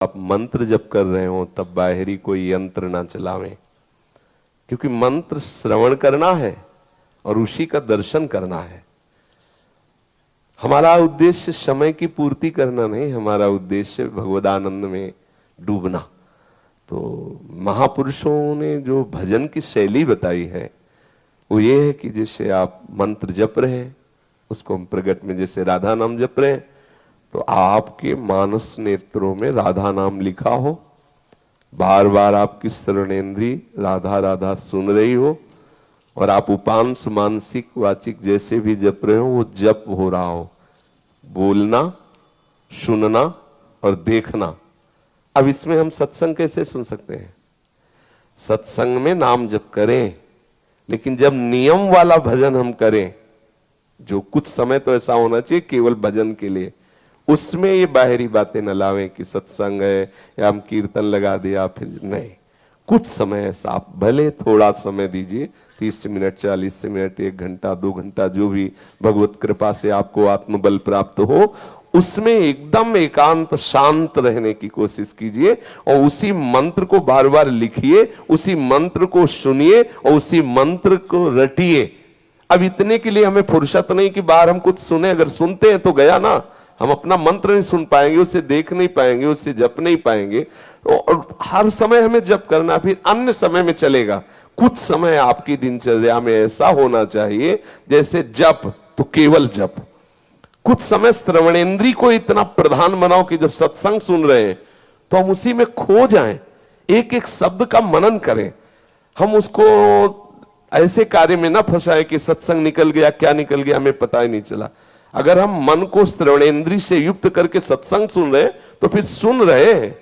आप मंत्र जप कर रहे हो तब बाहरी कोई यंत्र ना चलावें, क्योंकि मंत्र श्रवण करना है और उसी का दर्शन करना है। हमारा उद्देश्य समय की पूर्ति करना नहीं, हमारा उद्देश्य भगवदानंद में डूबना। तो महापुरुषों ने जो भजन की शैली बताई है वो ये है कि जैसे आप मंत्र जप रहे हैं, उसको हम प्रगट में जैसे राधा नाम जप रहे हैं, तो आपके मानस नेत्रों में राधा नाम लिखा हो, बार बार आपकी श्रवणेंद्री राधा राधा सुन रही हो, और आप उपांश मानसिक वाचिक जैसे भी जप रहे हो वो जप हो रहा हो, बोलना, सुनना और देखना। अब इसमें हम सत्संग कैसे सुन सकते हैं? सत्संग में नाम जप करें, लेकिन जब नियम वाला भजन हम करें, जो कुछ समय तो ऐसा होना चाहिए केवल भजन के लिए, उसमें ये बाहरी बातें न लावें कि सत्संग है या हम कीर्तन लगा दिया फिर नहीं। कुछ समय ऐसा आप भले थोड़ा समय दीजिए, 30 मिनट 40 मिनट 1 घंटा 2 घंटा, जो भी भगवत कृपा से आपको आत्मबल प्राप्त हो, उसमें एकदम एकांत शांत रहने की कोशिश कीजिए और उसी मंत्र को बार बार लिखिए, उसी मंत्र को सुनिए और उसी मंत्र को रटिए। अब इतने के लिए हमें फुर्सत नहीं कि बाहर हम कुछ सुने, अगर सुनते हैं तो गया ना, हम अपना मंत्र नहीं सुन पाएंगे, उससे देख नहीं पाएंगे, उससे जप नहीं पाएंगे। और हर समय हमें जप करना, फिर अन्य समय में चलेगा। कुछ समय आपकी दिनचर्या में ऐसा होना चाहिए जैसे जप तो केवल जप। कुछ समय श्रवणेंद्री को इतना प्रधान बनाओ कि जब सत्संग सुन रहे हैं तो हम उसी में खो जाएं, एक एक शब्द का मनन करें। हम उसको ऐसे कार्य में ना फंसाए कि सत्संग निकल गया, क्या निकल गया हमें पता ही नहीं चला। अगर हम मन को श्रवणेंद्री से युक्त करके सत्संग सुन रहे तो फिर सुन रहे हैं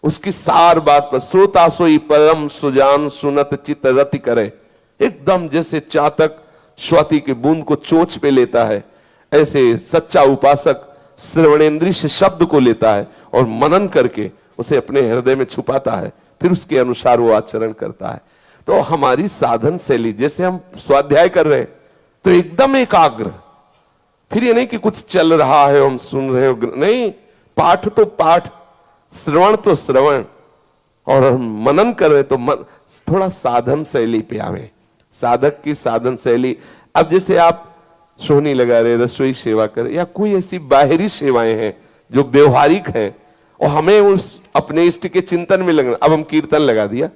उसकी सार बात पर। श्रोता सोई परम सुजान सुनत चित रति करे, एकदम जैसे चातक स्वाति की बूंद को चोंच पे लेता है, ऐसे सच्चा उपासक श्रवणेंद्री से शब्द को लेता है और मनन करके उसे अपने हृदय में छुपाता है, फिर उसके अनुसार वो आचरण करता है। तो हमारी साधन शैली, जैसे हम स्वाध्याय कर रहे हैं तो एकदम एकाग्र, फिर ये नहीं कि कुछ चल रहा है हम सुन रहे हो, नहीं, पाठ तो पाठ, श्रवण तो श्रवण, और हम मनन कर रहे तो मन, थोड़ा साधन शैली पे आवे, साधक की साधन शैली। अब जैसे आप सोहनी लगा रहे, रसोई सेवा कर, या कोई ऐसी बाहरी सेवाएं हैं जो व्यवहारिक हैं और हमें उस अपने इष्ट के चिंतन में लगना। अब हम कीर्तन लगा दिया,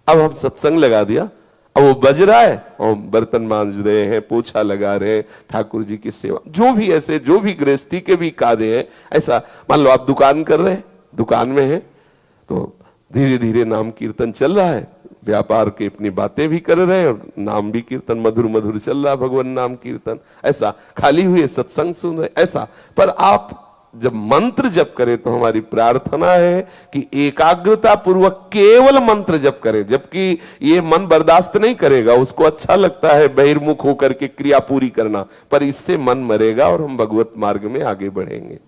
अब हम सत्संग लगा दिया, अब वो बज रहा है और बर्तन मांज रहे हैं, पोछा लगा रहे हैं, ठाकुर जी की सेवा, जो भी ऐसे जो भी गृहस्थी के भी कार्य है। ऐसा मान लो आप दुकान कर रहे हैं, दुकान में है तो धीरे धीरे नाम कीर्तन चल रहा है, व्यापार की अपनी बातें भी कर रहे हैं और नाम भी कीर्तन मधुर मधुर चल रहा, भगवान नाम कीर्तन, ऐसा खाली हुए सत्संग सुन रहे, ऐसा। पर आप जब मंत्र जप करें तो हमारी प्रार्थना है कि एकाग्रता पूर्वक केवल मंत्र जप करें, जबकि ये मन बर्दाश्त नहीं करेगा, उसको अच्छा लगता है बहिर्मुख होकर के क्रिया पूरी करना, पर इससे मन मरेगा और हम भगवत मार्ग में आगे बढ़ेंगे।